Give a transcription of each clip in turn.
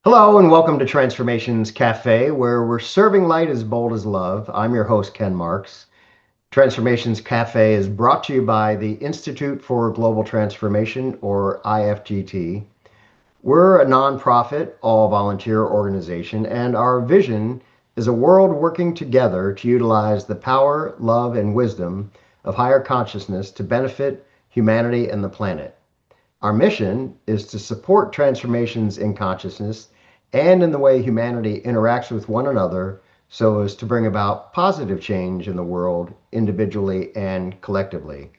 Hello and welcome to Transformations Café, where we're serving light as bold as love. I'm your host, Ken Marks. Transformations Café is brought to you by the Institute for Global Transformation, or IFGT. We're a nonprofit, all volunteer organization, and our vision is a world working together to utilize the power, love, and wisdom of higher consciousness to benefit humanity and the planet. Our mission is to support transformations in consciousness and in the way humanity interacts with one another so as to bring about positive change in the world individually and collectively.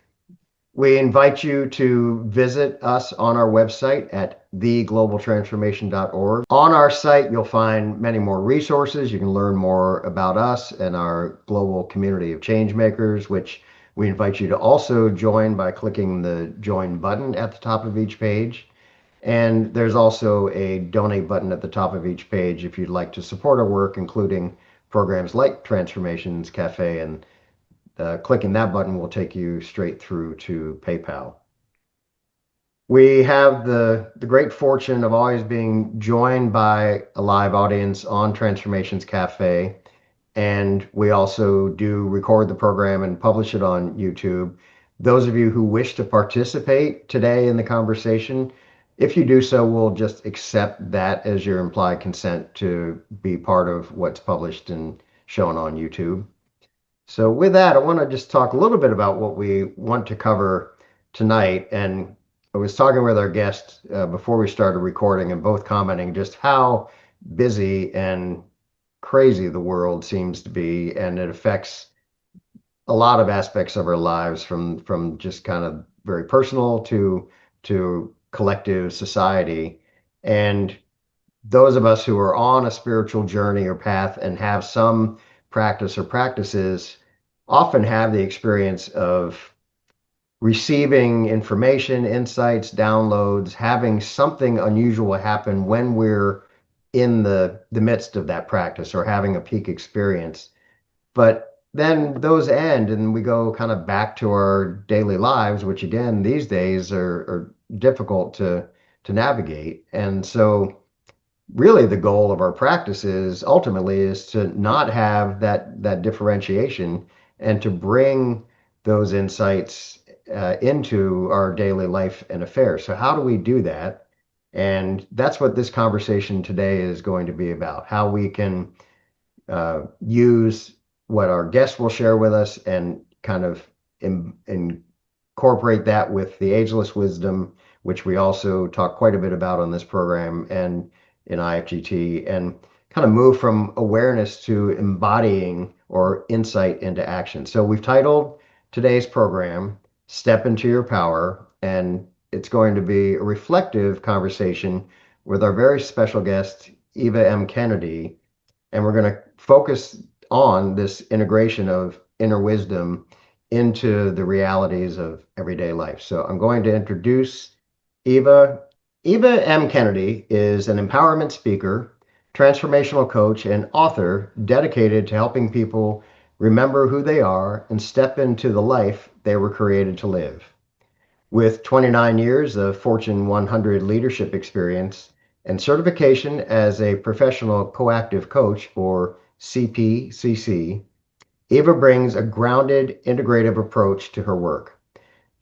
We invite you to visit us on our website at theglobaltransformation.org. On our site, you'll find many more resources. You can learn more about us and our global community of change makers, which we invite you to also join by clicking the join button at the top of each page. And there's also a donate button at the top of each page if you'd like to support our work, including programs like Transformations Cafe, and clicking that button will take you straight through to PayPal. We have the great fortune of always being joined by a live audience on Transformations Cafe, and we also do record the program and publish it on YouTube. Those of you who wish to participate today in the conversation, if you do so, we'll just accept that as your implied consent to be part of what's published and shown on YouTube. So with that, I want to just talk a little bit about what we want to cover tonight. And I was talking with our guest before we started recording, and both commenting just how busy and crazy the world seems to be, and it affects a lot of aspects of our lives, from just kind of very personal to collective society. And those of us who are on a spiritual journey or path and have some practice or practices often have the experience of receiving information, insights, downloads, having something unusual happen when we're in the midst of that practice or having a peak experience. But then those end and we go kind of back to our daily lives, which again, these days are difficult to navigate. And so really the goal of our practice is ultimately is to not have that differentiation and to bring those insights into our daily life and affairs. So how do we do that? And that's what this conversation today is going to be about, how we can use what our guests will share with us and kind of incorporate that with the Ageless Wisdom, which we also talk quite a bit about on this program and in IFGT, and kind of move from awareness to embodying or insight into action. So we've titled today's program, Step into Your Power, and it's going to be a reflective conversation with our very special guest, Eva M. Kennedy, and we're going to focus on this integration of inner wisdom into the realities of everyday life. So I'm going to introduce Eva. Eva M. Kennedy is an empowerment speaker, transformational coach, and author dedicated to helping people remember who they are and step into the life they were created to live. With 29 years of Fortune 100 leadership experience and certification as a professional coactive coach, or CPCC, Eva brings a grounded, integrative approach to her work.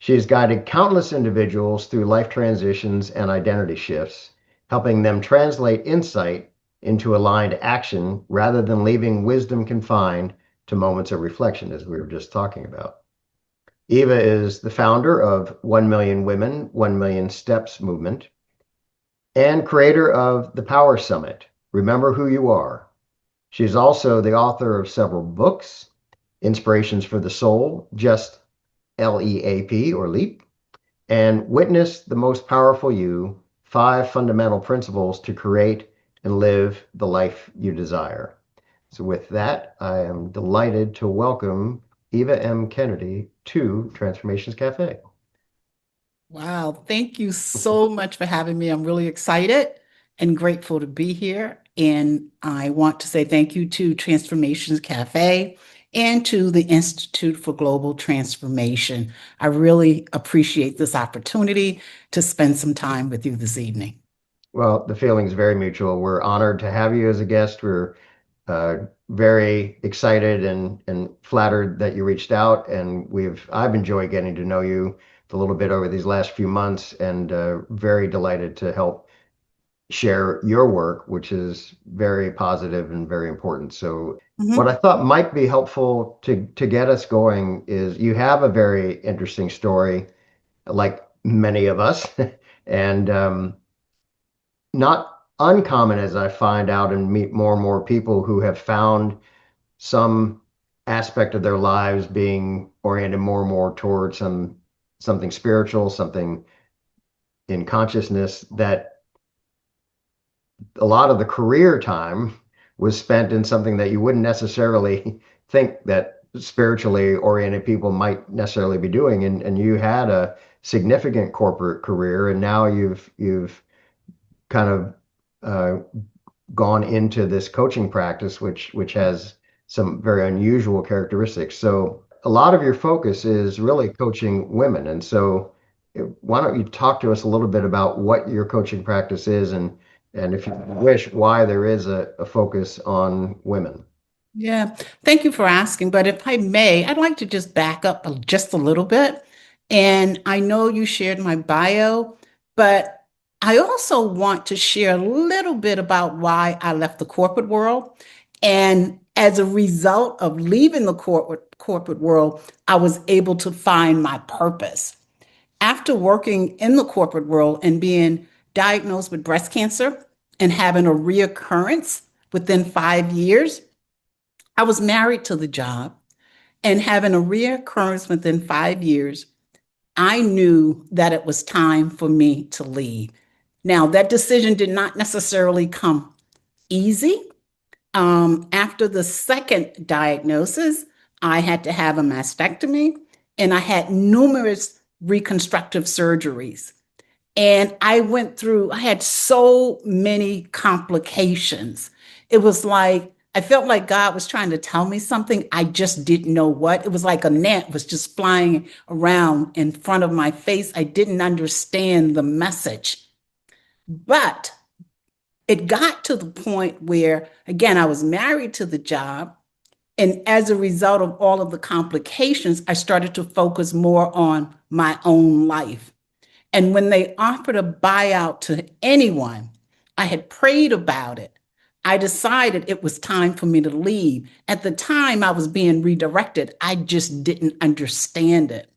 She has guided countless individuals through life transitions and identity shifts, helping them translate insight into aligned action rather than leaving wisdom confined to moments of reflection, as we were just talking about. Eva is the founder of 1 Million Women, 1 Million Steps movement, and creator of the Power Summit, Remember Who You Are. She's also the author of several books, Inspirations for the Soul, just LEAP or LEAP, and Witness the Most Powerful You, 5 Fundamental Principles to Create and Live the Life You Desire. So with that, I am delighted to welcome Eva M. Kennedy to Transformations Cafe. Wow, thank you so much for having me. I'm really excited and grateful to be here. And I want to say thank you to Transformations Cafe and to the Institute for Global Transformation. I really appreciate this opportunity to spend some time with you this evening. Well, the feeling's very mutual. We're honored to have you as a guest. We're very excited and flattered that you reached out, and I've enjoyed getting to know you a little bit over these last few months, and very delighted to help share your work, which is very positive and very important. So, what I Mhm. thought might be helpful to get us going is you have a very interesting story, like many of us, and not uncommon as I find out and meet more and more people who have found some aspect of their lives being oriented more and more towards something spiritual, something in consciousness, that a lot of the career time was spent in something that you wouldn't necessarily think that spiritually oriented people might necessarily be doing. And you had a significant corporate career, and now you've kind of gone into this coaching practice, which has some very unusual characteristics. So a lot of your focus is really coaching women. And so why don't you talk to us a little bit about what your coaching practice is, and if you wish, why there is a focus on women. Yeah, thank you for asking. But if I may, I'd like to just back up just a little bit. And I know you shared my bio, but I also want to share a little bit about why I left the corporate world. And as a result of leaving the corporate world, I was able to find my purpose. After working in the corporate world and being diagnosed with breast cancer and having a reoccurrence within 5 years, I was married to the job and having a reoccurrence within 5 years, I knew that it was time for me to leave. Now, that decision did not necessarily come easy. After the second diagnosis, I had to have a mastectomy and I had numerous reconstructive surgeries. And I had so many complications. It was like, I felt like God was trying to tell me something. I just didn't know what. It was like a gnat was just flying around in front of my face. I didn't understand the message. But it got to the point where, again, I was married to the job. And as a result of all of the complications, I started to focus more on my own life. And when they offered a buyout to anyone, I had prayed about it. I decided it was time for me to leave. At the time, I was being redirected. I just didn't understand it.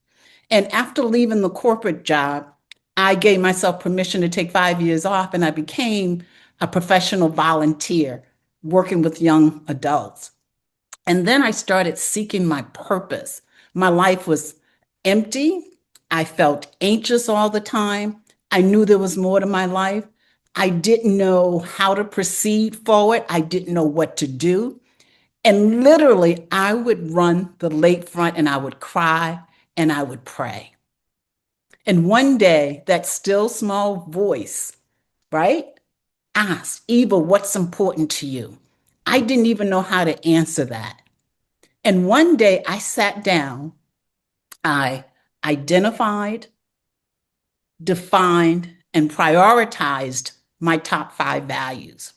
And after leaving the corporate job, I gave myself permission to take 5 years off and I became a professional volunteer working with young adults. And then I started seeking my purpose. My life was empty. I felt anxious all the time. I knew there was more to my life. I didn't know how to proceed forward. I didn't know what to do. And literally, I would run the lakefront and I would cry and I would pray. And one day, that still small voice, right, asked, Eva, what's important to you? I didn't even know how to answer that. And one day I sat down, I identified, defined, and prioritized my top 5 values.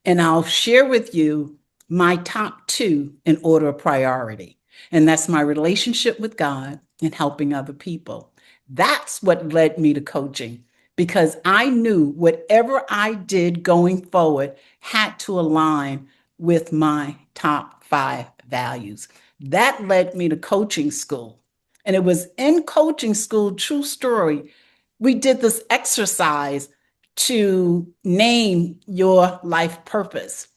And I'll share with you my top two in order of priority. And that's my relationship with God and helping other people. That's what led me to coaching because I knew whatever I did going forward had to align with my top 5 values. That led me to coaching school. And it was in coaching school, true story, we did this exercise to name your life purpose.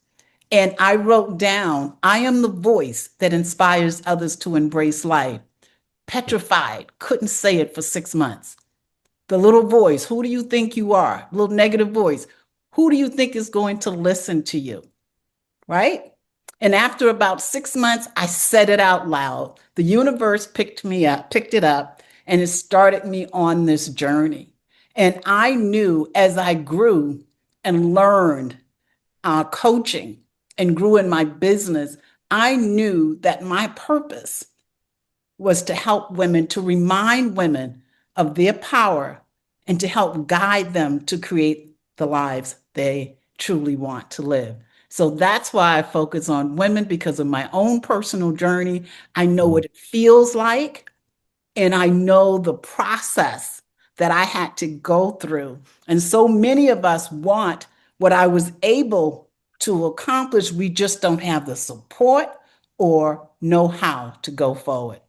And I wrote down, I am the voice that inspires others to embrace life. Petrified, couldn't say it for 6 months. The little voice, who do you think you are? Little negative voice, who do you think is going to listen to you? Right? And after about 6 months, I said it out loud. The universe picked it up, and it started me on this journey. And I knew as I grew and learned coaching and grew in my business, I knew that my purpose was to help women, to remind women of their power, and to help guide them to create the lives they truly want to live. So that's why I focus on women because of my own personal journey. I know Mhm. what it feels like, and I know the process that I had to go through. And so many of us want what I was able to accomplish. We just don't have the support or know how to go forward.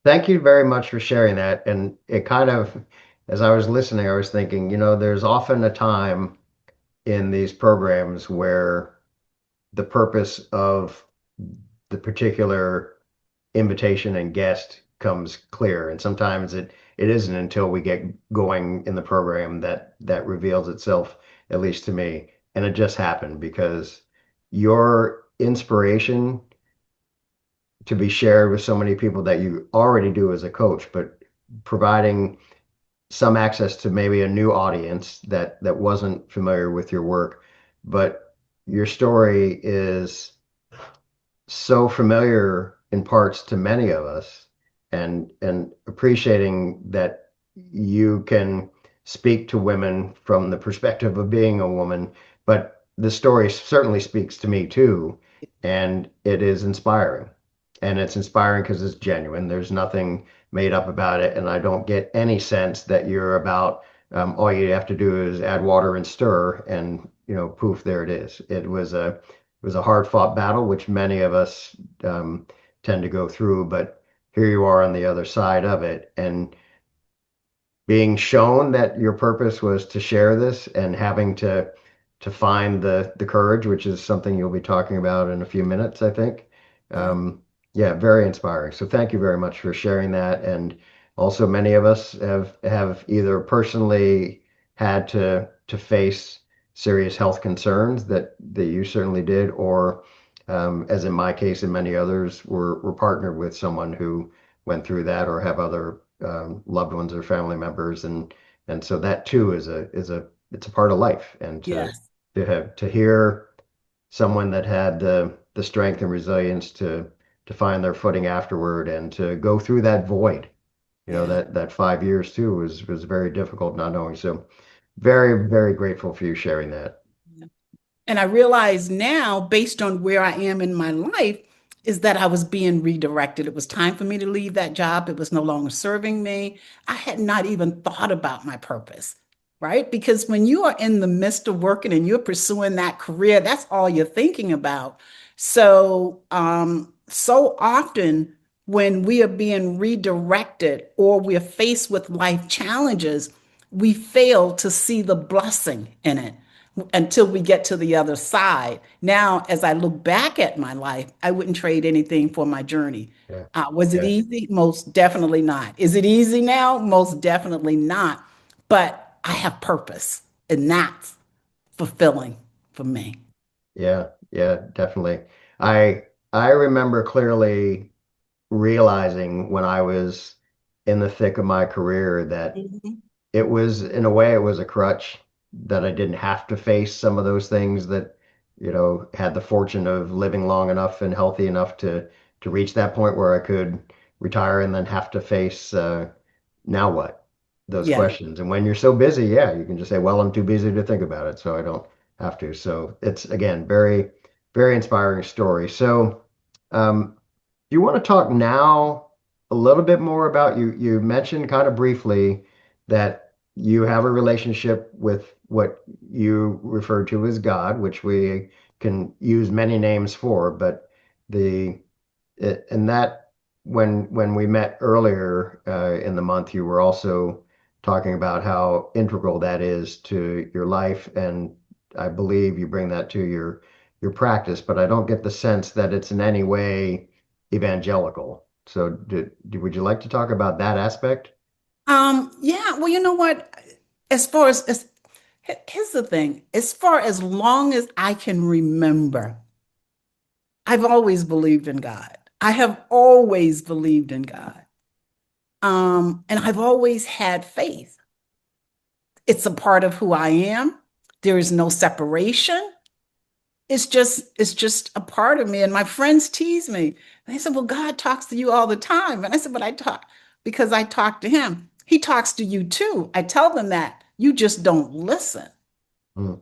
Thank you very much for sharing that. And it kind of, as I was listening, I was thinking, there's often a time in these programs where the purpose of the particular invitation and guest comes clear. And sometimes it isn't until we get going in the program that reveals itself, at least to me. And it just happened because your inspiration to be shared with so many people that you already do as a coach, but providing some access to maybe a new audience that wasn't familiar with your work. But your story is so familiar in parts to many of us, and appreciating that you can speak to women from the perspective of being a woman, but the story certainly speaks to me too, and it is inspiring. And it's inspiring because it's genuine. There's nothing made up about it, and I don't get any sense that you're about all you have to do is add water and stir, and poof, there it is. It was a hard fought battle, which many of us um, tend to go through, but here you are on the other side of it. And being shown that your purpose was to share this and having to find the courage, which is something you'll be talking about in a few minutes, I think. Yeah. Yeah, very inspiring. So thank you very much for sharing that. And also, many of us have either personally had to face serious health concerns that you certainly did, or as in my case and many others, were partnered with someone who went through that or have other loved ones or family members, and so that too is a it's a part of life. And to Yes. to hear someone that had the strength and resilience to find their footing afterward and to go through that void, Yeah. that 5 years too was very difficult not knowing. So very, very grateful for you sharing that. Yeah. And I realize now, based on where I am in my life, is that I was being redirected. It was time for me to leave that job. It was no longer serving me. I had not even thought about my purpose, right? Because when you are in the midst of working and you're pursuing that career, that's all you're thinking about. So often when we are being redirected or we're faced with life challenges, we fail to see the blessing in it until we get to the other side. Now, as I look back at my life, I wouldn't trade anything for my journey. Yeah. Was it Yeah. easy? Most definitely not. Is it easy now? Most definitely not. But I have purpose, and that's fulfilling for me. Yeah. Yeah, definitely. I remember clearly realizing when I was in the thick of my career that Mhm. it was, in a way, it was a crutch that I didn't have to face some of those things that, had the fortune of living long enough and healthy enough to reach that point where I could retire and then have to face now what? Those Yeah. questions. And when you're so busy, yeah, you can just say, well, I'm too busy to think about it, so I don't have to. So it's again, very, very inspiring story. So do you want to talk now a little bit more about you mentioned kind of briefly that you have a relationship with what you refer to as God, which we can use many names for, but the and that when we met earlier in the month, you were also talking about how integral that is to your life, and I believe you bring that to your practice, but I don't get the sense that it's in any way evangelical. So, would you like to talk about that aspect? Yeah, well, you know what? As far as here's the thing, as far as long as I can remember, I've always believed in God. I have always believed in God. And I've always had faith. It's a part of who I am. There is no separation. It's just a part of me. And my friends tease me. They said, "Well, God talks to you all the time." And I said, "But I talk because I talk to him. He talks to you too." I tell them that You just don't listen. Mm.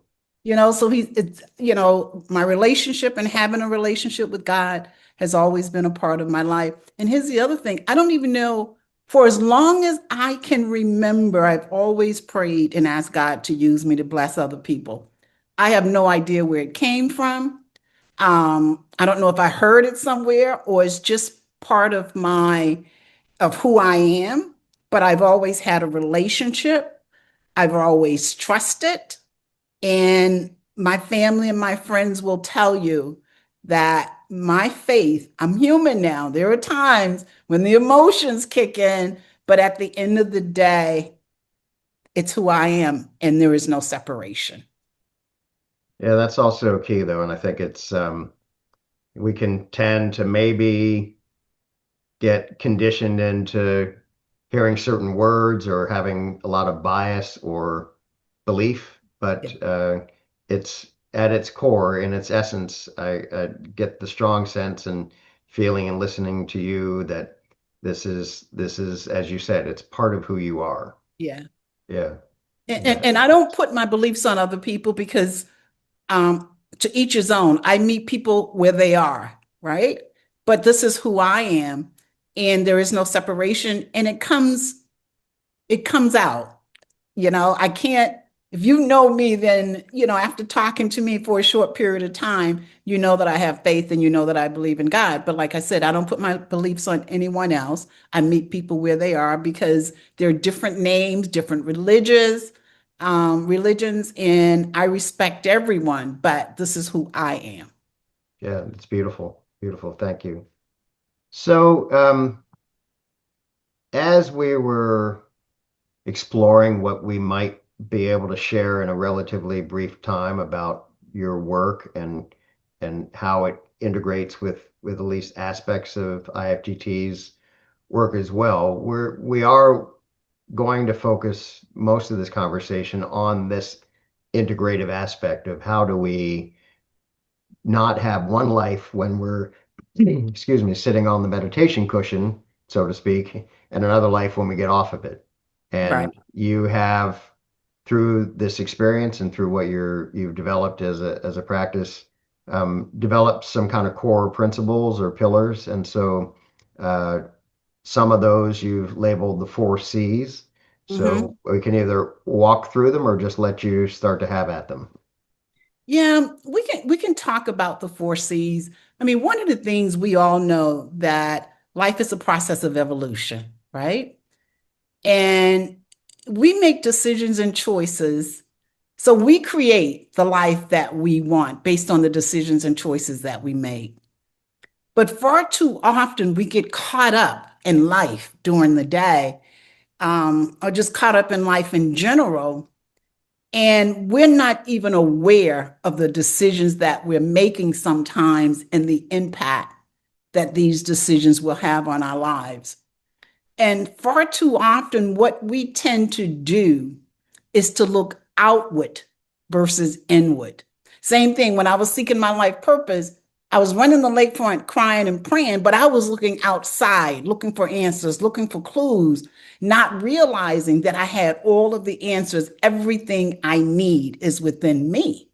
So my relationship and having a relationship with God has always been a part of my life. And here's the other thing. I don't even know, for as long as I can remember, I've always prayed and asked God to use me to bless other people. I have no idea where it came from. I don't know if I heard it somewhere or it's just part of who I am, but I've always had a relationship. I've always trusted. And my family and my friends will tell you that my faith, I'm human now. There are times when the emotions kick in, but at the end of the day, it's who I am, and there is no separation. Yeah, that's also key though, and I think it's we can tend to maybe get conditioned into hearing certain words or having a lot of bias or belief, but Yeah. it's at its core, in its essence, I get the strong sense and feeling and listening to you that this is, as you said, it's part of who you are. Yeah. Yeah. And I don't put my beliefs on other people because to each his own. I meet people where they are, right? But this is who I am, and there is no separation, and it comes out. I can't, if you know me, then, after talking to me for a short period of time, you know that I have faith and you know that I believe in God. But like I said, I don't put my beliefs on anyone else. I meet people where they are because they're different names, different religions, and I respect everyone, but this is who I am. Yeah, it's beautiful. Beautiful. Thank you. So, as we were exploring what we might be able to share in a relatively brief time about your work and how it integrates with at least aspects of IFTT's work as well. We are going to focus most of this conversation on this integrative aspect of how do we not have one life when we're, excuse me, sitting on the meditation cushion, so to speak, and another life when we get off of it. Right. And you have, through this experience and through what you've developed as a practice, developed some kind of core principles or pillars. And so uh, some of those you've labeled the four C's. So Hmm. we can either walk through them or just let you start to have at them. Yeah, we can talk about the four C's. I mean, one of the things we all know that life is a process of evolution, right? And we make decisions and choices. So we create the life that we want based on the decisions and choices that we make. But far too often we get caught up in life during the day, or just caught up in life in general. And we're not even aware of the decisions that we're making sometimes and the impact that these decisions will have on our lives. And far too often, what we tend to do is to look outward versus inward. Same thing when I was seeking my life purpose, I was running the lakefront crying and praying, but I was looking outside, looking for answers, looking for clues, not realizing that I had all of the answers. Everything I need is within me.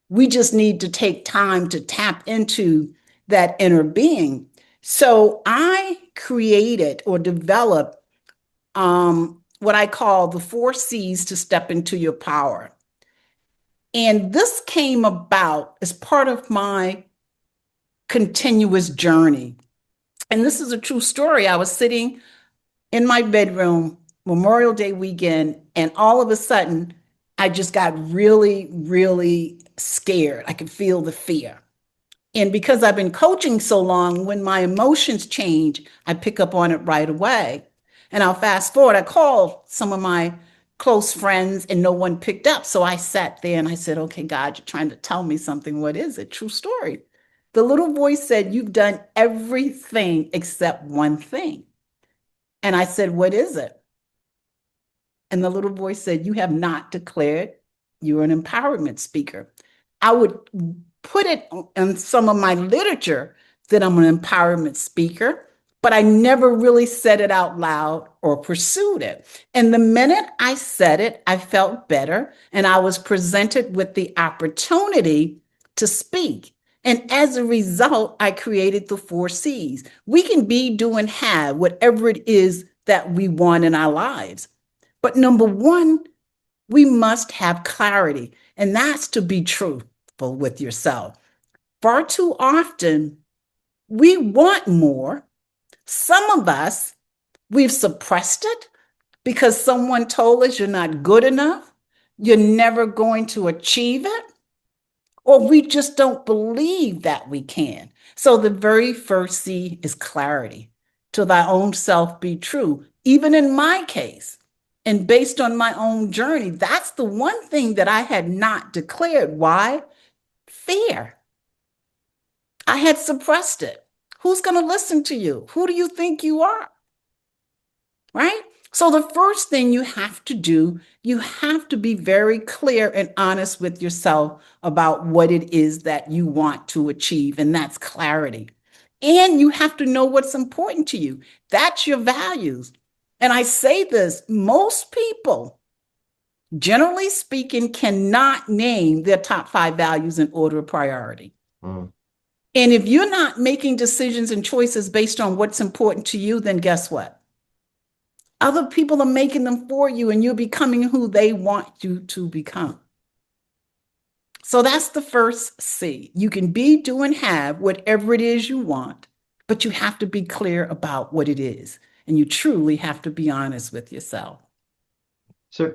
We just need to take time to tap into that inner being. So I created or developed what I call the four C's to step into your power. And this came about as part of my continuous journey. And this is a true story. I was sitting in my bedroom Memorial Day weekend, and all of a sudden, I just got really, really scared. I could feel the fear. And because I've been coaching so long, when my emotions change, I pick up on it right away. And I'll fast forward. I called some of my close friends and no one picked up. So I sat there and I said, okay, God, you're trying to tell me something. What is it? True story. The little voice said, you've done everything except one thing. And I said, what is it? And the little voice said, you have not declared you're an empowerment speaker. I would put it in some of my literature that I'm an empowerment speaker. but I never really said it out loud or pursued it. And the minute I said it, I felt better and I was presented with the opportunity to speak. And as a result, I created the 4 C's. We can be, do, and have whatever it is that we want in our lives. But number one, we must have clarity, and that's to be truthful with yourself. Far too often, we want more. Some of us, we've suppressed it because someone told us you're not good enough, you're never going to achieve it, or we just don't believe that we can. So the very first C is clarity. To thy own self be true. Even in my case, and based on my own journey, that's the one thing that I had not declared. Why? Fear. I had suppressed it. Who's going to listen to you? Who do you think you are? Right? So the first thing you have to do, you have to be very clear and honest with yourself about what it is that you want to achieve, and that's clarity. And you have to know what's important to you. That's your values. And I say this, most people, generally speaking, cannot name their top 5 values in order of priority. Mm. And if you're not making decisions and choices based on what's important to you, then guess what? Other people are making them for you, and you're becoming who they want you to become. So that's the first C. You can be, do, and have whatever it is you want, but you have to be clear about what it is. And you truly have to be honest with yourself. So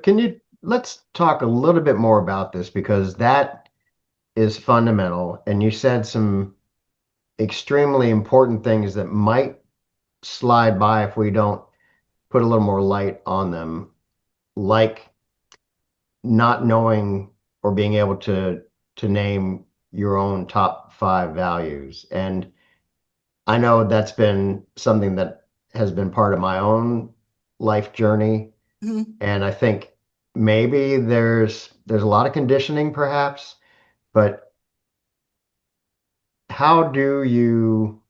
let's talk a little bit more about this because that is fundamental. And you said some extremely important things that might slide by if we don't put a little more light on them, like not knowing or being able to name your own top 5 values. And I know that's been something that has been part of my own life journey. Mhm. And I think maybe there's a lot of conditioning perhaps, but how do you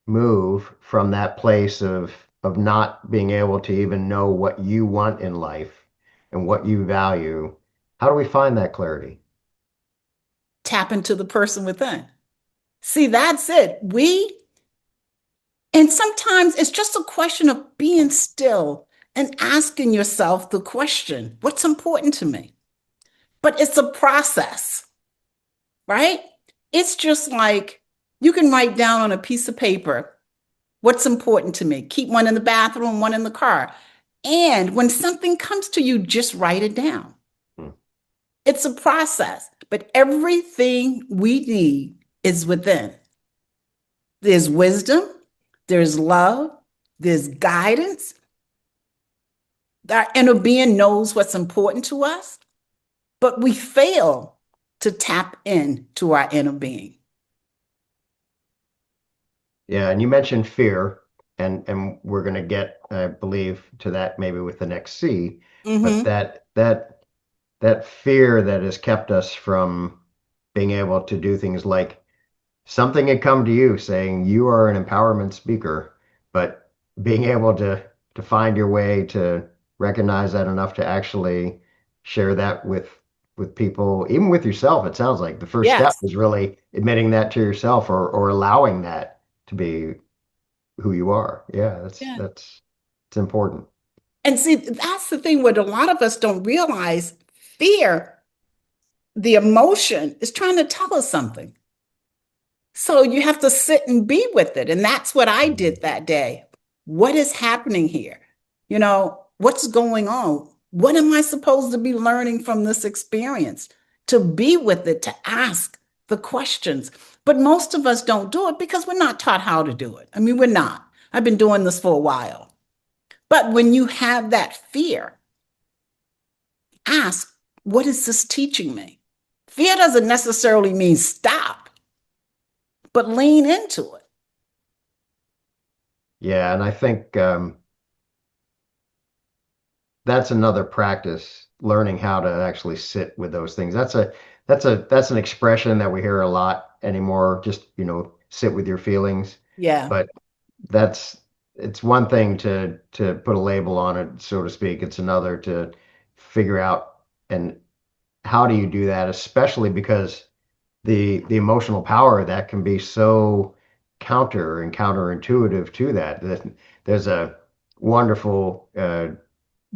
move from that place of not being able to even know what you want in life and what you value? How do we find that clarity? Tap into the person within. See, that's it. And sometimes it's just a question of being still and asking yourself the question, what's important to me? But it's a process, right? It's just like you can write down on a piece of paper what's important to me. Keep one in the bathroom, one in the car. And when something comes to you, just write it down. Hmm. It's a process, but everything we need is within. There's wisdom, there's love, there's guidance. Our inner being knows what's important to us, but we fail to tap into our inner being. Yeah, and you mentioned fear, and we're going to get, I believe, to that maybe with the next C, but Mm-hmm. that fear that has kept us from being able to do things like something had come to you saying you are an empowerment speaker, but being able to find your way to recognize that enough to actually share that with people, even with yourself, it sounds like the first step Yes. is really admitting that to yourself or allowing that to be who you are. Yeah, Yeah. it's important. And see, that's the thing what a lot of us don't realize. Fear, the emotion, is trying to tell us something. So you have to sit and be with it. And that's what I Mhm. did that day. What is happening here? What's going on? What am I supposed to be learning from this experience? To be with it, to ask the questions. But most of us don't do it because we're not taught how to do it. I mean, we're not. I've been doing this for a while. But when you have that fear, ask, what is this teaching me? Fear doesn't necessarily mean stop, but lean into it. Yeah, and I think that's another practice, learning how to actually sit with those things. That's an expression that we hear a lot anymore, just, sit with your feelings. Yeah. But that's it's one thing to put a label on it, so to speak. It's another to figure out and how do you do that, especially because the emotional power that can be so counter and counterintuitive to that. There's a wonderful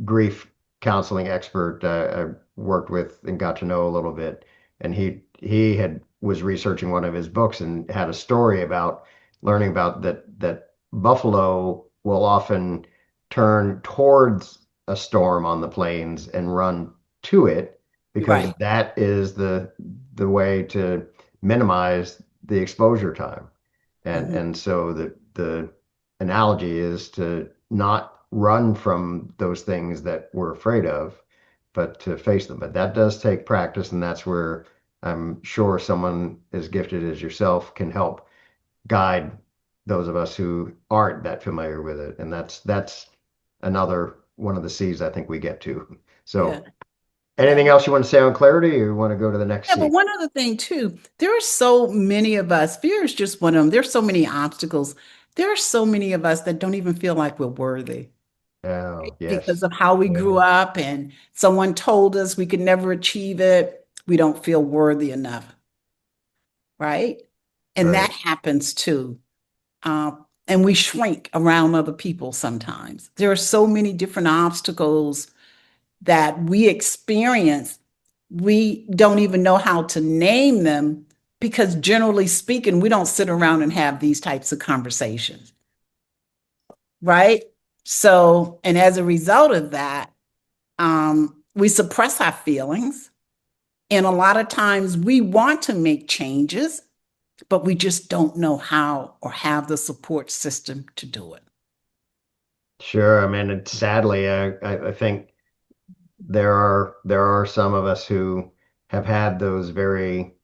grief counseling expert I worked with and got to know a little bit, and he had was researching one of his books and had a story about learning about that buffalo will often turn towards a storm on the plains and run to it because Right. that is the way to minimize the exposure time. Mhm. And so the analogy is to not run from those things that we're afraid of, but to face them. But that does take practice, and that's where I'm sure someone as gifted as yourself can help guide those of us who aren't that familiar with it. And that's another one of the C's I think we get to. Yeah. So Yeah. anything else you want to say on clarity, or you want to go to the next Yeah, but C? one other thing too, there are so many of us, fear is just one of them. There's so many obstacles. There are so many of us that don't even feel like we're worthy Oh, because yes. of how we Yeah, grew up and someone told us we could never achieve it. We don't feel worthy enough, right? And that right. happens too. And we shrink around other people sometimes. There are so many different obstacles that we experience. We don't even know how to name them because, generally speaking, we don't sit around and have these types of conversations, right? So, and as a result of that, we suppress our feelings. And a lot of times we want to make changes, but we just don't know how or have the support system to do it. Sure. I mean, it's sadly, I think there are some of us who have had those very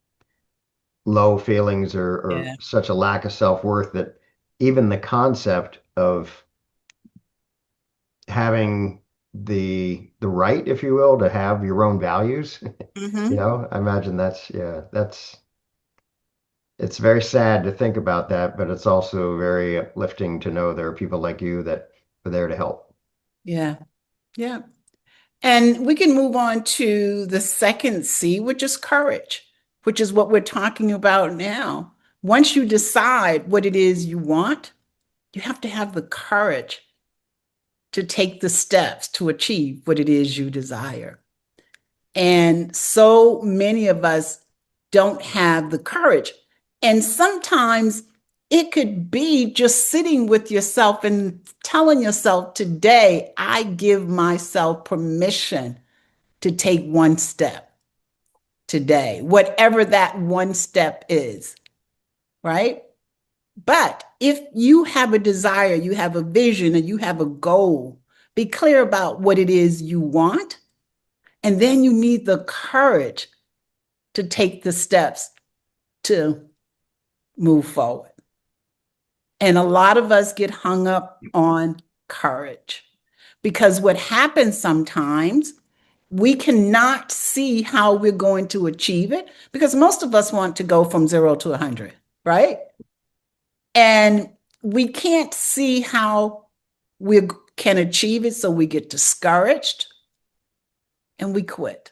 low feelings or Yeah. such a lack of self-worth that even the concept of having the right, if you will, to have your own values, Hmm. I imagine that's yeah, that's it's very sad to think about that, but it's also very uplifting to know there are people like you that are there to help. Yeah. Yeah. And we can move on to the second C, which is courage, which is what we're talking about now. Once you decide what it is you want, you have to have the courage to take the steps to achieve what it is you desire. And so many of us don't have the courage. And sometimes it could be just sitting with yourself and telling yourself, today, I give myself permission to take one step today, whatever that one step is, right? But if you have a desire, you have a vision, and you have a goal, be clear about what it is you want. And then you need the courage to take the steps to move forward. And a lot of us get hung up on courage because what happens sometimes, we cannot see how we're going to achieve it because most of us want to go from 0 to 100, right? And we can't see how we can achieve it. So we get discouraged and we quit.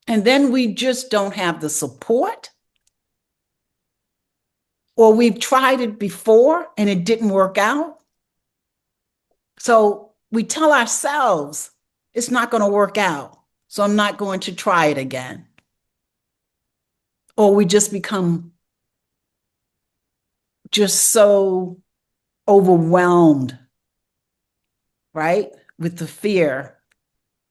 And then we just don't have the support, or we've tried it before and it didn't work out. So we tell ourselves it's not going to work out. So I'm not going to try it again. Or we just become just so overwhelmed, right? With the fear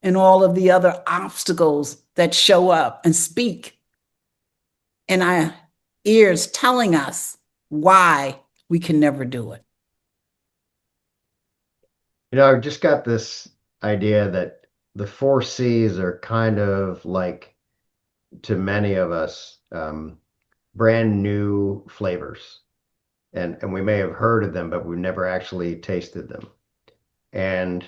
and all of the other obstacles that show up and speak in our ears telling us why we can never do it. I've just got this idea that the four C's are kind of like, to many of us, brand new flavors. And we may have heard of them, but we've never actually tasted them. And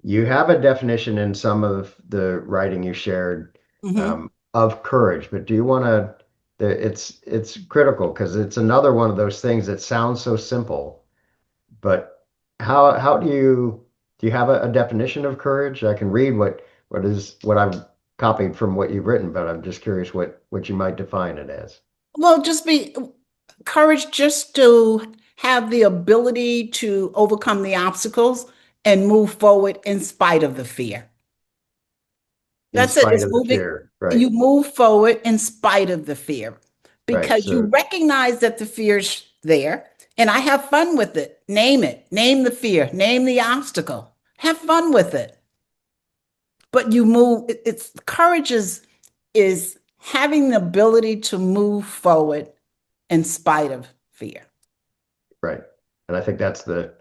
you have a definition in some of the writing you shared Mm-hmm. of courage, but do you want to It's critical because it's another one of those things that sounds so simple, but how do you have a definition of courage? I can read what I've copied from what you've written, but I'm just curious what you might define it as. Well, just be courage just to have the ability to overcome the obstacles and move forward in spite of the fear. In That's it. spite It's of the moving. fear, right? You move forward in spite of the fear Right. because you So recognize that the fear's there and I have fun with it. Name it. Name the fear. Name the obstacle. Have fun with it. But you move. It's courage is having the ability to move forward in spite of fear. right. And I think that's the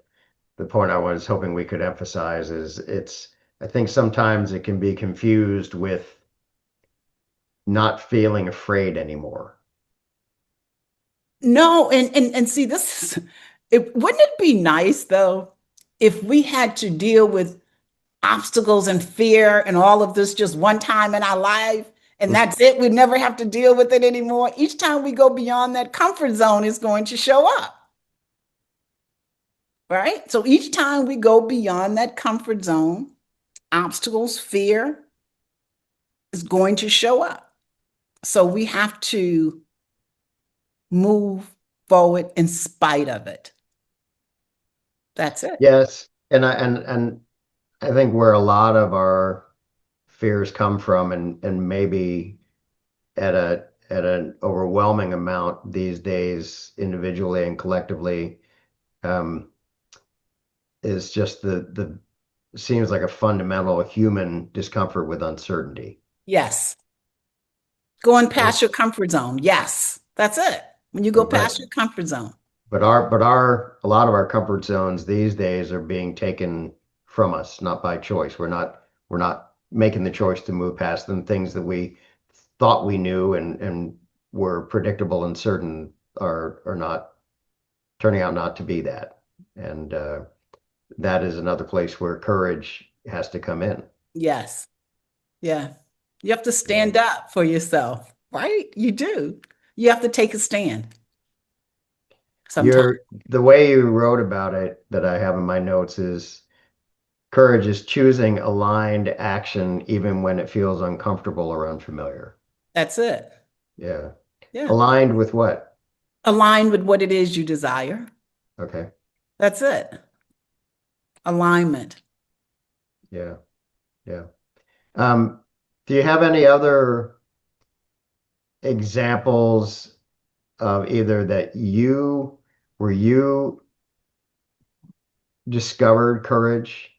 point I was hoping we could emphasize is I think sometimes it can be confused with not feeling afraid anymore. No, and see, this is it wouldn't it be nice though if we had to deal with obstacles and fear and all of this just one time in our life and that's it. We never have to deal with it anymore. Each time we go beyond that comfort zone is going to show up, right? So each time we go beyond that comfort zone, obstacles, fear is going to show up. So we have to move forward in spite of it. That's it. Yes, and I think where a lot of our fears come from, and maybe at an overwhelming amount these days, individually and collectively, um, is just the seems like a fundamental human discomfort with uncertainty. Yes. Going And past your comfort zone. Yes. That's it. When you go but past your comfort zone. but our a lot of our comfort zones these days are being taken from us, not by choice. We're not making the choice to move past them. Things that we thought we knew and were predictable and certain are not turning out not to be that. And that is another place where courage has to come in. Yes. Yeah. You have to Yeah. stand up for yourself, right? You do. You have to take a stand sometimes. The way you wrote about it that I have in my notes is courage is choosing aligned action even when it feels uncomfortable or unfamiliar. That's it. Yeah. Yeah. Aligned with what? Align with what it is you desire. Okay. That's it. Alignment. Yeah. Yeah. Um, do you have any other examples of either that where you discovered courage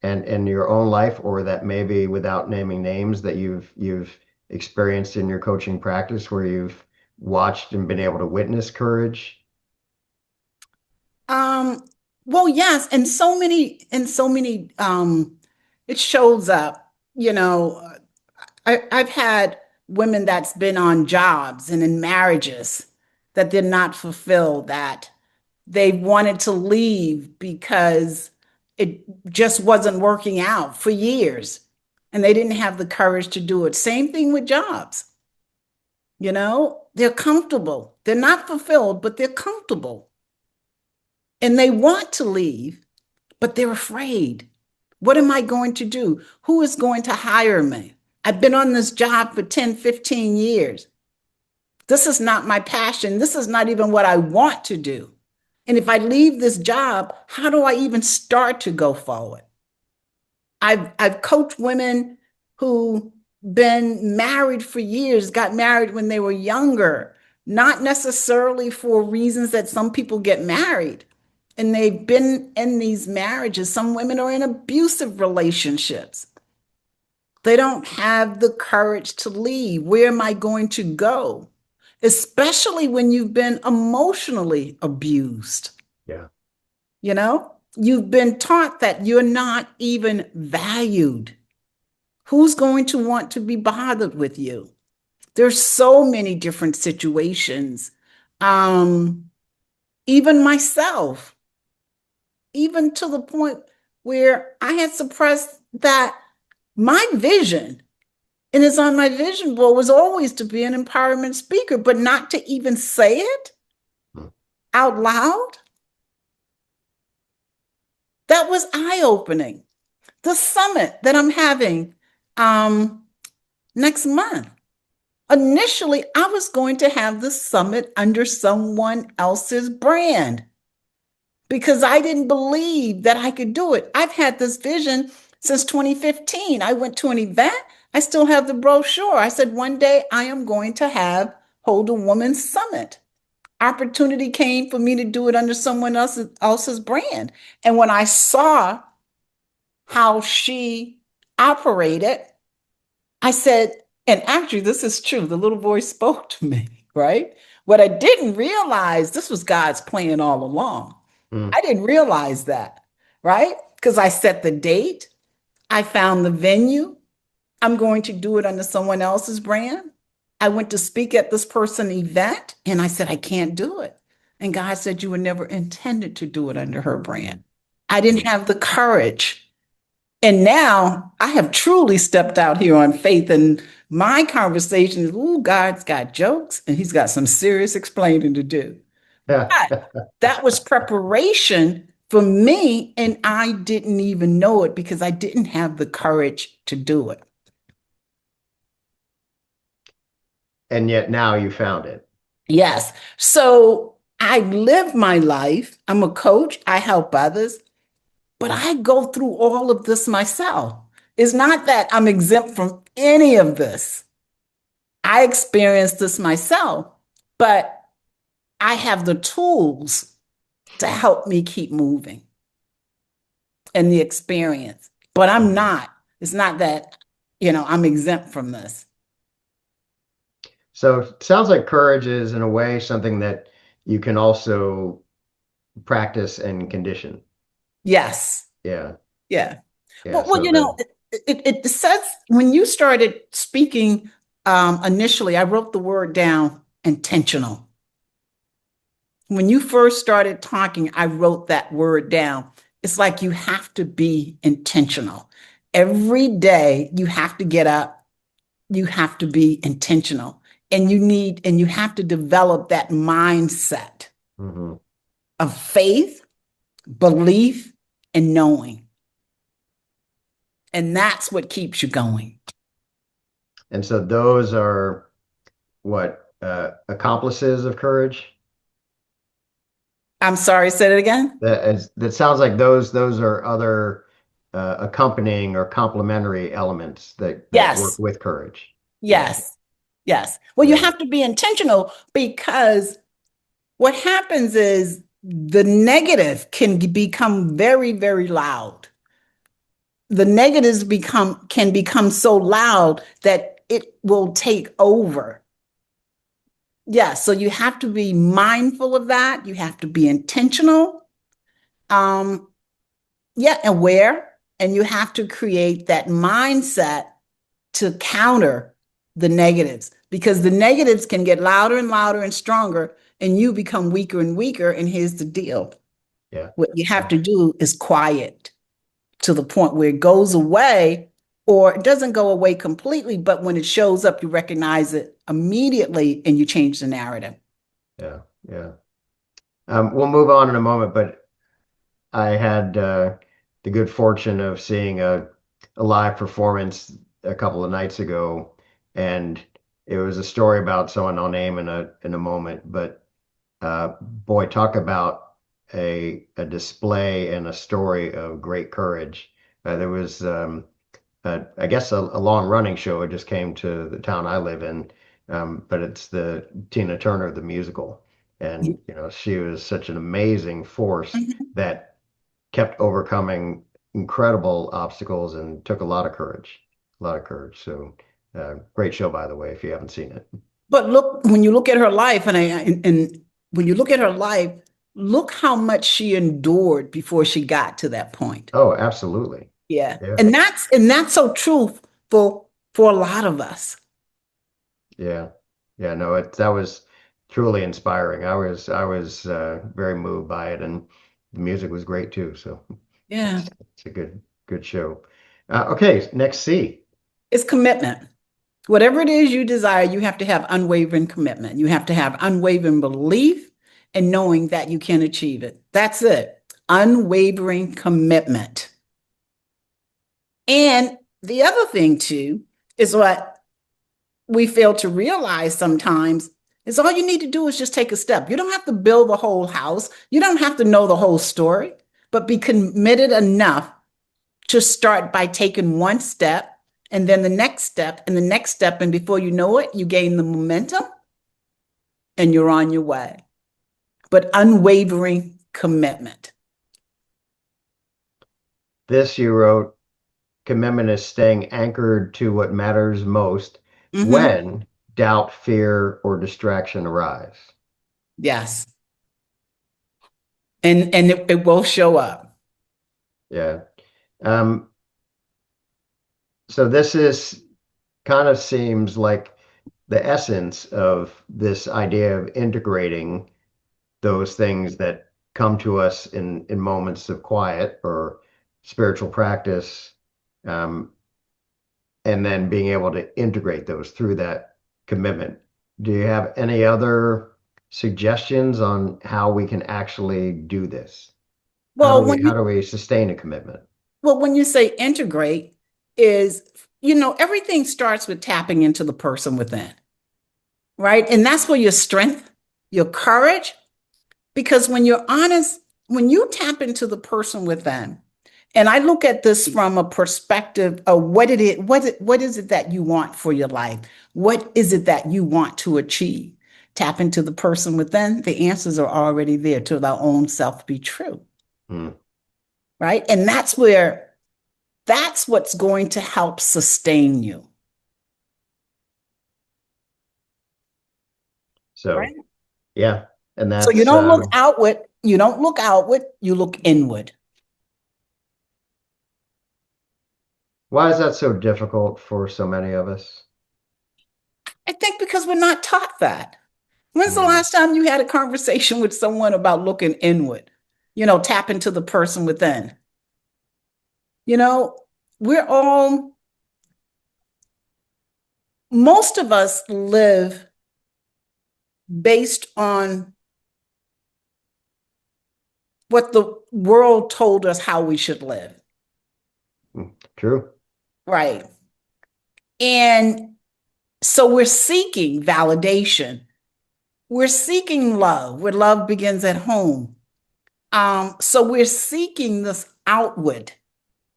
and in your own life, or that maybe without naming names that you've experienced in your coaching practice where you've watched and been able to witness courage? Um, well, yes, and so many, it shows up, I've had women that's been on jobs and in marriages that did not fulfill that they wanted to leave because it just wasn't working out for years and they didn't have the courage to do it. Same thing with jobs. They're comfortable. They're not fulfilled, but they're comfortable and they want to leave, but they're afraid. What am I going to do? Who is going to hire me? I've been on this job for 10, 15 years. This is not my passion. This is not even what I want to do. And if I leave this job, how do I even start to go forward? I've coached women who been married for years, got married when they were younger, not necessarily for reasons that some people get married. And they've been in these marriages. Some women are in abusive relationships. They don't have the courage to leave. Where am I going to go? Especially when you've been emotionally abused. Yeah. You've been taught that you're not even valued. Who's going to want to be bothered with you? There's so many different situations. Um, Even myself, even to the point where I had suppressed that my vision. And it's on my vision board was always to be an empowerment speaker, but not to even say it Mm. out loud. That was eye-opening. The summit that I'm having um, next month. Initially, I was going to have the summit under someone else's brand because I didn't believe that I could do it. I've had this vision since 2015. I went to an event. I still have the brochure. I said, one day I am going to hold a women's summit. Opportunity came for me to do it under someone else's brand. And when I saw how she operated, I said, and actually, this is true. The little voice spoke to me, right? What I didn't realize, this was God's plan all along. Mm. I didn't realize that, right? Because I set the date, I found the venue. I'm going to do it under someone else's brand. I went to speak at this person event and I said, I can't do it. And God said, you were never intended to do it under her brand. I didn't Mm. have the courage. And now I have truly stepped out here on faith. And my conversation is, ooh, God's got jokes and he's got some serious explaining to do. Yeah. But that was preparation for me. And I didn't even know it because I didn't have the courage to do it. And yet now you found it. Yes. So I live my life. I'm a coach. I help others, but I go through all of this myself. It's not that I'm exempt from any of this. I experienced this myself, but I have the tools to help me keep moving and the experience. But I'm Mhm. not. It's not that, I'm exempt from this. So it sounds like courage is, in a way, something that you can also practice and condition. Yes. Yeah. Yeah. Yeah. Well, So the, it says when you started speaking initially, I wrote the word down intentional. When you first started talking, I wrote that word down. It's like you have to be intentional. Every day you have to get up, you have to be intentional. And you have to develop that mindset mhm. of faith, belief, and knowing. And that's what keeps you going. And so those are what, accomplices of courage? I'm sorry, say it again. That sounds like those are other accompanying or complementary elements that work Yes, with courage. Yeah. yes, yes. Well, you Yeah. have to be intentional because what happens is the negative can become very, very loud. The negatives can become so loud that it will take over. Yeah, so you have to be mindful of that. You have to be intentional. Um, yeah, aware, and you have to create that mindset to counter the negatives because the negatives can get louder and louder and stronger, and you become weaker and weaker. And here's the deal: Yeah. what you have Yeah. to do is quiet to the point where it goes away, or it doesn't go away completely, but when it shows up, you recognize it immediately and you change the narrative. Yeah. Yeah. We'll move on in a moment, but I had the good fortune of seeing a live performance a couple of nights ago, and it was a story about someone I'll name in a moment. But boy, talk about a display and a story of great courage. There was, I guess, a long running show. It just came to the town I live in, but it's the Tina Turner the musical, and she was such an amazing force Mhm. that kept overcoming incredible obstacles and took a lot of courage, a lot of courage. So, great show, by the way, if you haven't seen it. But look, when you look at her life, and when you look at her life, look how much she endured before she got to that point. Oh, absolutely. Yeah. Yeah. And that's so truthful for a lot of us. Yeah. Yeah. No, that was truly inspiring. I was very moved by it, and the music was great too. So Yeah. it's a good show. Okay, next C. It's commitment. Whatever it is you desire, you have to have unwavering commitment. You have to have unwavering belief and knowing that you can achieve it. That's it. Unwavering commitment. And the other thing, too, is what we fail to realize sometimes is all you need to do is just take a step. You don't have to build the whole house, you don't have to know the whole story, but be committed enough to start by taking one step and then the next step and the next step. And before you know it, you gain the momentum and you're on your way. But unwavering commitment. This you wrote, commitment is staying anchored to what matters most Mm-hmm. when doubt, fear, or distraction arise. Yes. And it will show up. Yeah. Um, so this is kind of seems like the essence of this idea of integrating those things that come to us in moments of quiet or spiritual practice, um, and then being able to integrate those through that commitment. Do you have any other suggestions on how we can actually do this? Well, How do we sustain a commitment? when you say integrate is, everything starts with tapping into the person within, right? And that's where your strength, your courage, because when you're honest, when you tap into the person within, and I look at this from a perspective of what is it that you want for your life? What is it that you want to achieve? Tap into the person within, the answers are already there to our own self be true, Hmm. right? And that's what's going to help sustain you, So, right? yeah, and So you that's don't look outward, you look inward. why is that so difficult for so many of us? I think because we're not taught that. When's the Hmm. last time you had a conversation with someone about looking inward? Tap into the person within. You know, we're all, most of us live based on what the world told us how we should live, True. right? And so we're seeking validation. We're seeking love, where love begins at home. So we're seeking this outward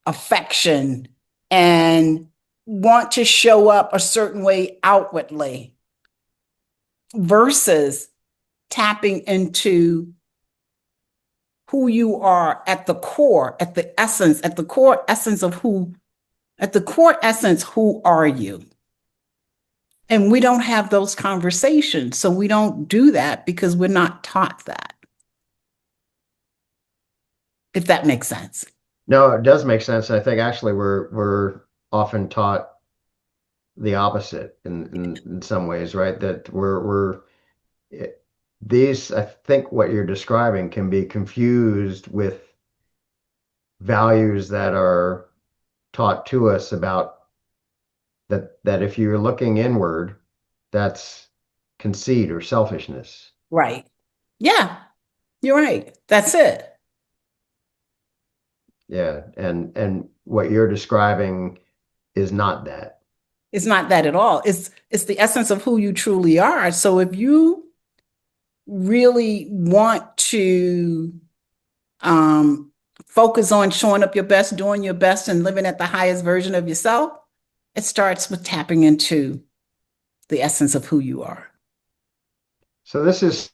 affection and want to show up a certain way outwardly versus tapping into who you are at the core, at the essence, at the core essence of who, at the core essence, who are you? And we don't have those conversations. So we don't do that because we're not taught that, if that makes sense. No, it does make sense. I think actually we're often taught the opposite in some ways, right? That it, these, I think what you're describing can be confused with values that are taught to us about that if you're looking inward, that's conceit or selfishness. Right. Yeah, you're right. That's it. Yeah, and what you're describing is not that. It's not that at all. It's the essence of who you truly are. So if you really want to um, focus on showing up your best, doing your best, and living at the highest version of yourself, it starts with tapping into the essence of who you are. So this is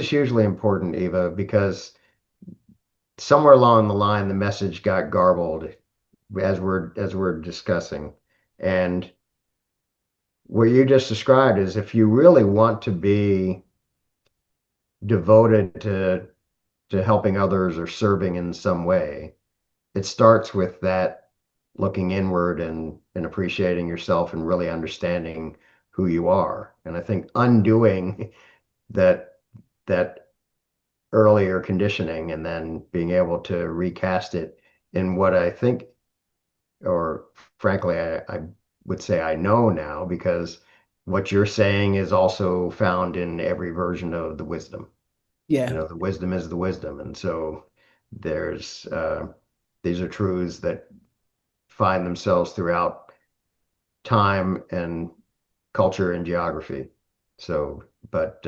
hugely important, Eva, because somewhere along the line the message got garbled as we're discussing. And what you just described is if you really want to be devoted to helping others or serving in some way, it starts with that looking inward and appreciating yourself and really understanding who you are. And I think undoing that that earlier conditioning and then being able to recast it in what I think, or frankly, I would say I know now because what you're saying is also found in every version of the wisdom. You Yeah. know, the wisdom is the wisdom. And so there's these are truths that find themselves throughout time and culture and geography. So, but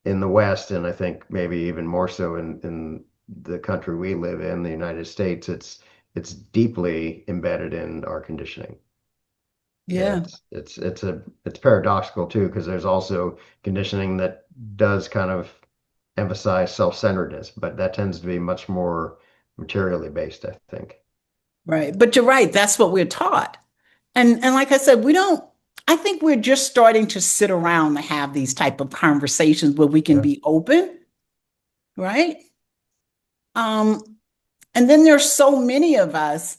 in the West, and I think maybe even more so in the country we live in, the United States, it's deeply embedded in our conditioning. Yeah, Yeah. it's paradoxical too, because there's also conditioning that does kind of emphasize self-centeredness, but that tends to be much more materially based, I think. Right. But you're right. That's what we're taught. And like I said, we don't, I think we're just starting to sit around and have these type of conversations where we can Yeah. be open, right? Um, and then there's so many of us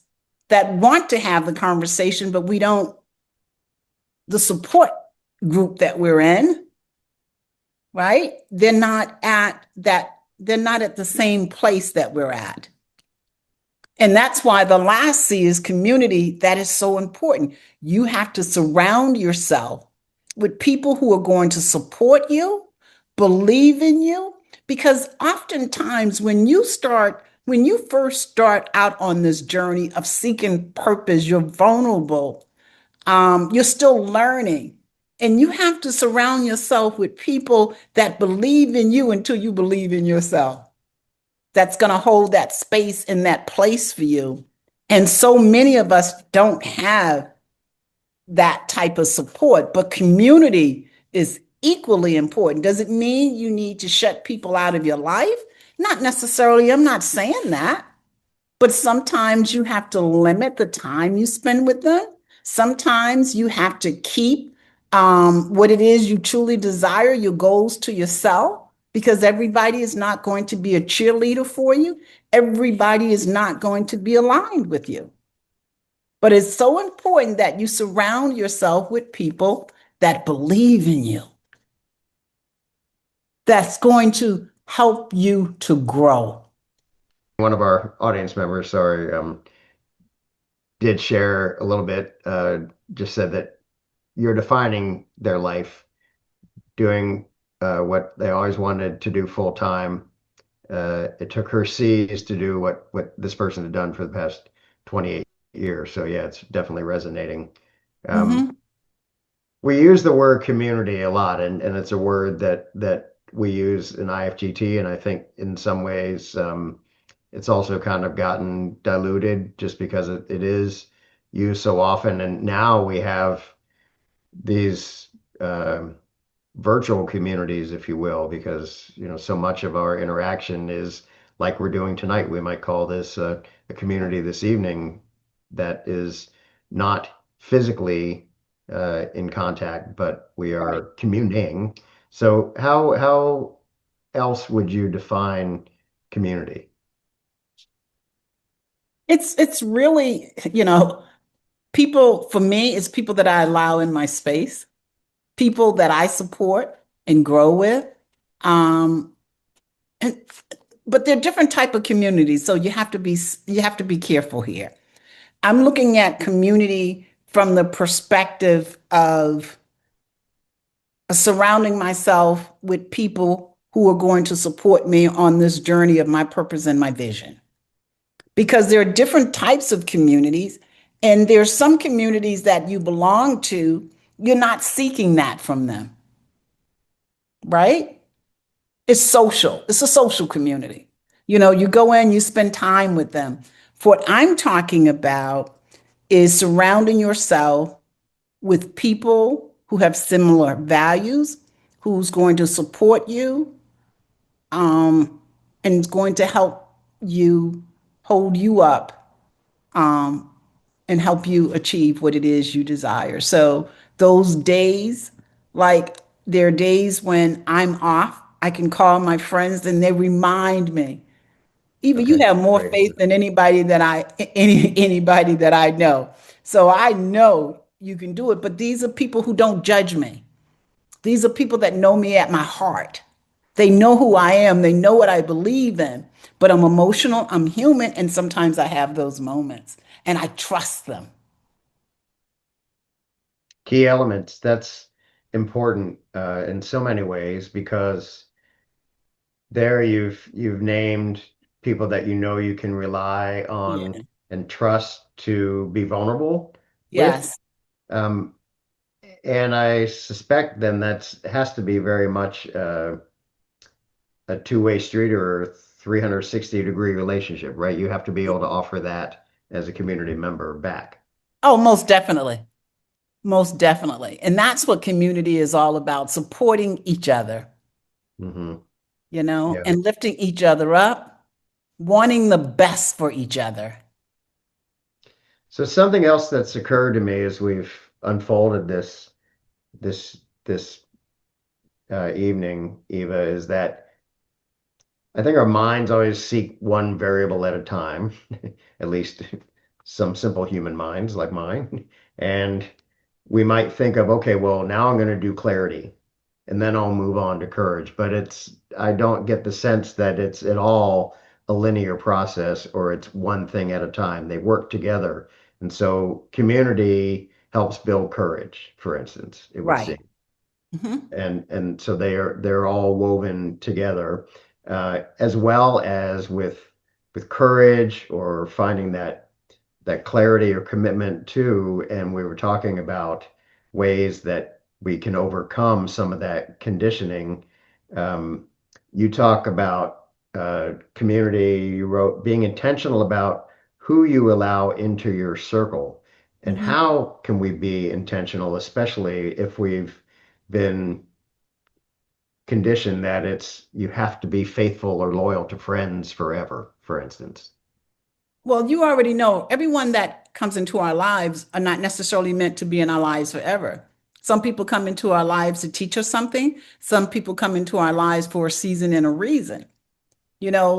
that want to have the conversation, but we don't, the support group that we're in, right? They're not at the same place that we're at. And that's why the last C is community. That is so important. You have to surround yourself with people who are going to support you, believe in you, because oftentimes when you first start out on this journey of seeking purpose, you're vulnerable. You're still learning. And you have to surround yourself with people that believe in you until you believe in yourself. That's going to hold that space and that place for you. And so many of us don't have that type of support, but community is equally important. Does it mean you need to shut people out of your life? Not necessarily. I'm not saying that. But sometimes you have to limit the time you spend with them. Sometimes you have to keep what it is you truly desire, your goals to yourself, because everybody is not going to be a cheerleader for you. Everybody is not going to be aligned with you. But it's so important that you surround yourself with people that believe in you, that's going to help you to grow. One of our audience members, sorry, did share a little bit, just said that you're defining their life, doing what they always wanted to do full time. It took her C's to do what this person had done for the past 28 years. So yeah, it's definitely resonating. Um, Mhm. we use the word community a lot, and it's a word that we use in IFGT, and I think in some ways it's also kind of gotten diluted just because it is used so often. And now we have these virtual communities, if you will, because so much of our interaction is like we're doing tonight. We might call this a community this evening that is not physically in contact, but we Right. are communing. So how else would you define community? It's really, people, for me, it's people that I allow in my space, people that I support and grow with. Um, and but they're different type of communities, so you have to be careful here. I'm looking at community from the perspective of surrounding myself with people who are going to support me on this journey of my purpose and my vision. Because there are different types of communities, and there's some communities that you belong to, you're not seeking that from them, right? It's social. It's a social community. You go in, you spend time with them. What I'm talking about is surrounding yourself with people who have similar values, who's going to support you, um, and is going to help you hold you up, um, and help you achieve what it is you desire. So those days, like there are days when I'm off, I can call my friends and they remind me. Eva, you Okay, have more great. faith than anybody that I know. So I know you can do it, but these are people who don't judge me. These are people that know me at my heart. They know who I am, they know what I believe in, but I'm emotional, I'm human, and sometimes I have those moments and I trust them. Key elements. That's important in so many ways because there you've named people that you know you can rely on Yeah. and trust to be vulnerable with. Yes. Um, and I suspect then that's has to be very much a two-way street or a 360-degree relationship, right? You have to be able to offer that as a community member back. Oh, most definitely. Most definitely. And that's what community is all about, supporting each other, Hmm. Yeah. and lifting each other up, wanting the best for each other. So something else that's occurred to me as we've unfolded this evening, Eva, is that I think our minds always seek one variable at a time, at least some simple human minds like mine. And we might think of, okay, well, now I'm going to do clarity and then I'll move on to courage. But I don't get the sense that it's at all a linear process or it's one thing at a time. They work together. And so community helps build courage, for instance, it would Right. seem. Mhm. And so they're all woven together, as well as with courage or finding that clarity or commitment to. And we were talking about ways that we can overcome some of that conditioning. Um, you talk about community, you wrote being intentional about who you allow into your circle. And Mhm. how can we be intentional, especially if we've been conditioned that it's you have to be faithful or loyal to friends forever, for instance. Well, you already know everyone that comes into our lives are not necessarily meant to be in our lives forever. Some people come into our lives to teach us something. Some people come into our lives for a season and a reason,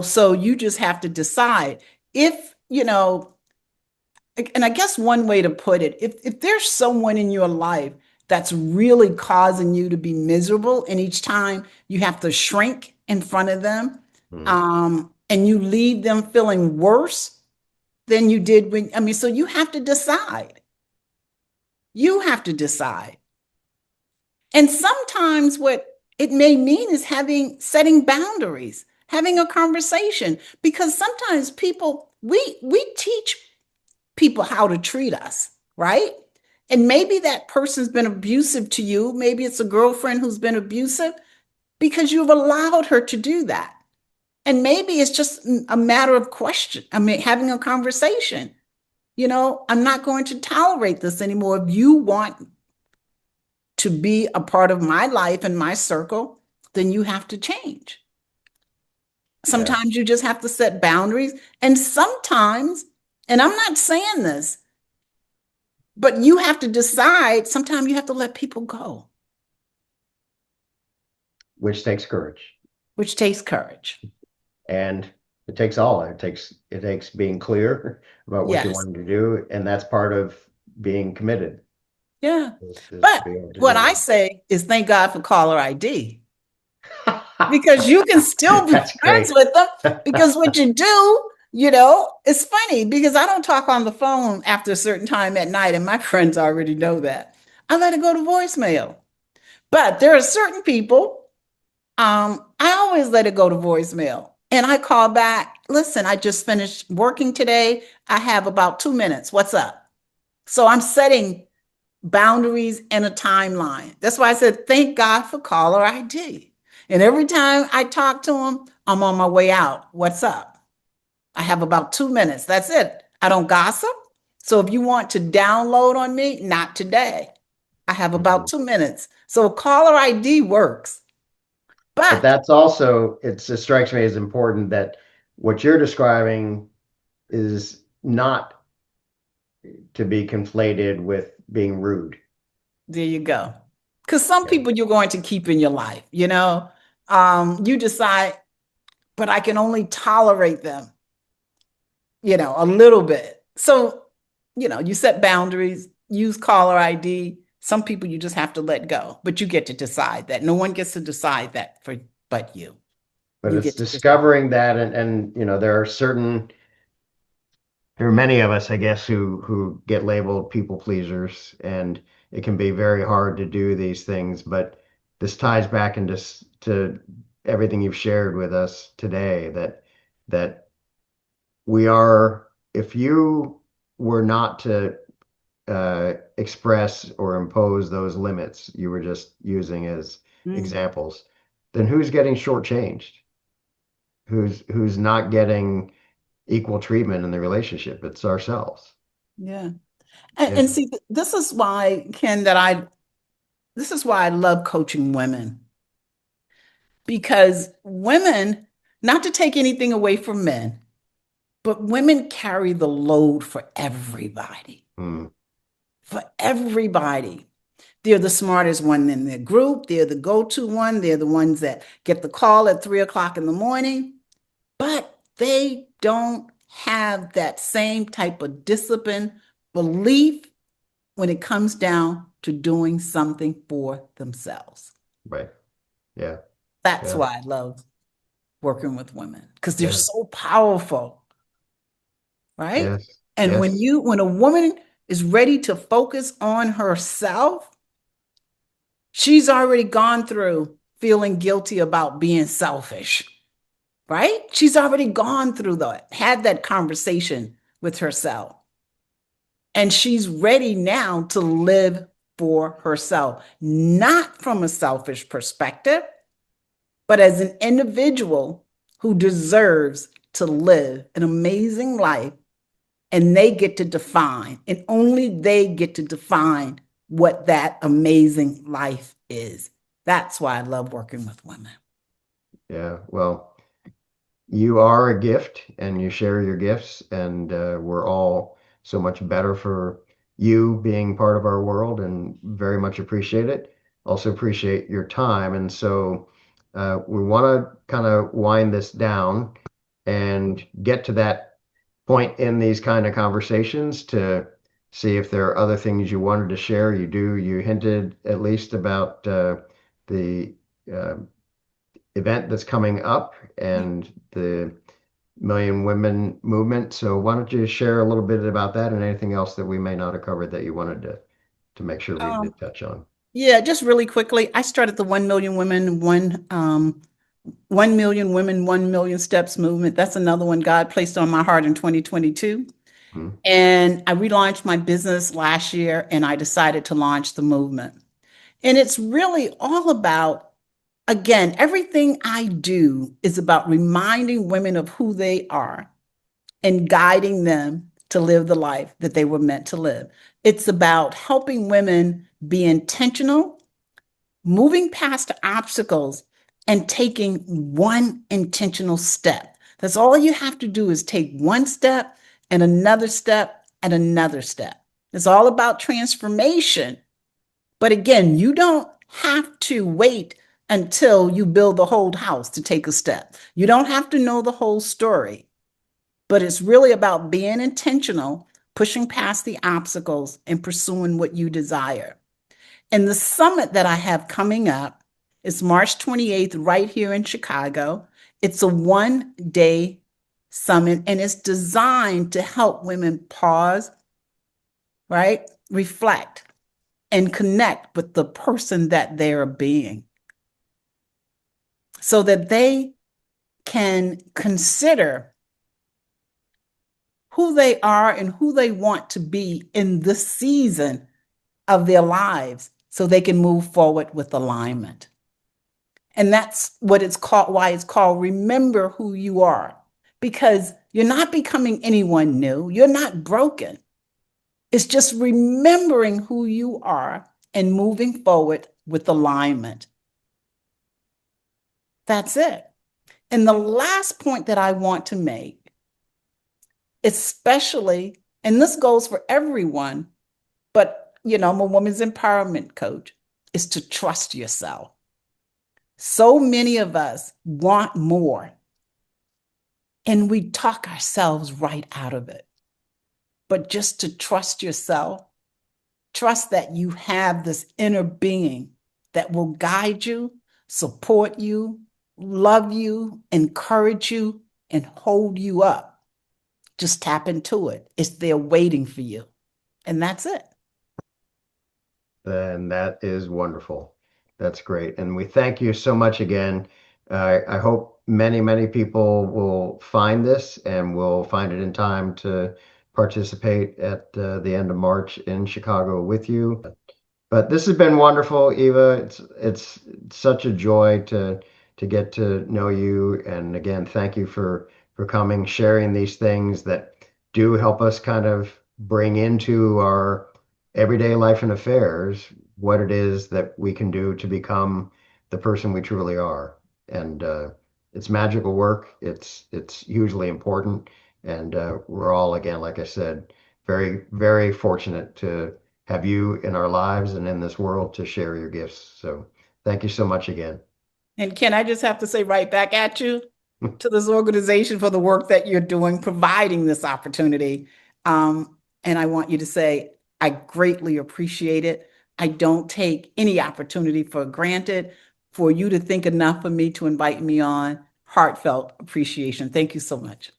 so you just have to decide if, and I guess one way to put it, if there's someone in your life that's really causing you to be miserable, and each time you have to shrink in front of them, Mm. and you leave them feeling worse than you did so you have to decide. You have to decide. And sometimes what it may mean is setting boundaries, having a conversation, because sometimes we teach people how to treat us, right? And maybe that person's been abusive to you. Maybe it's a girlfriend who's been abusive because you've allowed her to do that. And maybe it's just a matter of question. I mean, having a conversation. I'm not going to tolerate this anymore. If you want to be a part of my life and my circle, then you have to change. Yeah. Sometimes you just have to set boundaries. And sometimes, and I'm not saying this, but you have to decide, sometimes you have to let people go, Which takes courage. which takes courage. And it takes all. It takes being clear about what you Yes. want to do, and that's part of being committed Yeah. is to But be able to what do I that. say is thank God for caller ID, because you can still be That's friends great. with them. Because what you do, it's funny because I don't talk on the phone after a certain time at night, and my friends already know that. I let it go to voicemail. But there are certain people, I always let it go to voicemail. And I call back, listen, I just finished working today. I have about 2 minutes. What's up? So I'm setting boundaries and a timeline. That's why I said, thank God for caller ID. And every time I talk to him, I'm on my way out. What's up? I have about 2 minutes. That's it. I don't gossip. So if you want to download on me, not today. I have about Mhm. 2 minutes. So caller ID works. But But that's also it strikes me as important that what you're describing is not to be conflated with being rude. there you go. Because some Yeah. people you're going to keep in your life, you decide, but I can only tolerate them, a little bit. So, you set boundaries, use caller ID. Some people you just have to let go, but you get to decide that. No one gets to decide that for but you. But You it's get to decide. discovering that and there are many of us, I guess, who get labeled people pleasers, and it can be very hard to do these things. But this ties back into to everything you've shared with us today, that we are, if you were not to express or impose those limits you were just using as Mm, examples, then who's getting shortchanged? Who's not getting equal treatment in the relationship? It's ourselves. yeah. Yeah. And see, this is why, Ken, this is why I love coaching women because women, not to take anything away from men, but women carry the load for everybody, Mm, for everybody. They're the smartest one in their group. They're the go-to one. They're the ones that get the call at 3 o'clock in the morning, but they don't have that same type of discipline, belief when it comes down to doing something for themselves. right. Yeah. That's Yeah. why I love working with women because they're Yeah. so powerful, right? Yes. And Yes. when a woman is ready to focus on herself, she's already gone through feeling guilty about being selfish, right? She's already gone through that, had that conversation with herself. And she's ready now to live for herself, not from a selfish perspective, but as an individual who deserves to live an amazing life. And they get to define, and only they get to define what that amazing life is. That's why I love working with women. Yeah. Well, you are a gift and you share your gifts, and we're all so much better for you being part of our world and very much appreciate it. Also appreciate your time. And so we want to kind of wind this down and get to that point in these kind of conversations to see if there are other things you wanted to share. You hinted at least about the uh, event that's coming up and the Million Women movement. So why don't you share a little bit about that and anything else that we may not have covered that you wanted to make sure we Um, did touch on? yeah, just really quickly, I started the 1 million women, 1 million women, 1 million steps movement. That's another one God placed on my heart in 2022. Hmm. And I relaunched my business last year and I decided to launch the movement. And it's really all about, again, everything I do is about reminding women of who they are and guiding them to live the life that they were meant to live. It's about helping women be intentional, moving past obstacles, and taking one intentional step. That's all you have to do is take one step and another step and another step. It's all about transformation. But again, you don't have to wait until you build the whole house to take a step. You don't have to know the whole story, but it's really about being intentional, pushing past the obstacles, and pursuing what you desire. And the summit that I have coming up is March 28th, right here in Chicago. It's a 1 day summit and it's designed to help women pause, right? Reflect and connect with the person that they're being so that they can consider who they are and who they want to be in this season of their lives so they can move forward with alignment. And that's what it's called, why it's called Remember Who You Are, because you're not becoming anyone new. You're not broken. It's just remembering who you are and moving forward with alignment. That's it. And the last point that I want to make, especially, and this goes for everyone, but I'm a women's empowerment coach, is to trust yourself. So many of us want more and we talk ourselves right out of it. But just to trust yourself, trust that you have this inner being that will guide you, support you, love you, encourage you, and hold you up. Just tap into it. It's there waiting for you. And that's it. then that is wonderful. That's great. And we thank you so much again. I hope many, many people will find this and will find it in time to participate at the end of March in Chicago with you. But this has been wonderful, Eva. It's such a joy to get to know you. And again, thank you for coming, sharing these things that do help us kind of bring into our everyday life and affairs what it is that we can do to become the person we truly are. And it's magical work. It's hugely important. And we're all, again, like I said, very, very fortunate to have you in our lives and in this world to share your gifts. So thank you so much again. And Ken, I just have to say right back at you to this organization for the work that you're doing, providing this opportunity. And I want you to say, I greatly appreciate it. I don't take any opportunity for granted. For you to think enough of me to invite me on, heartfelt appreciation. Thank you so much.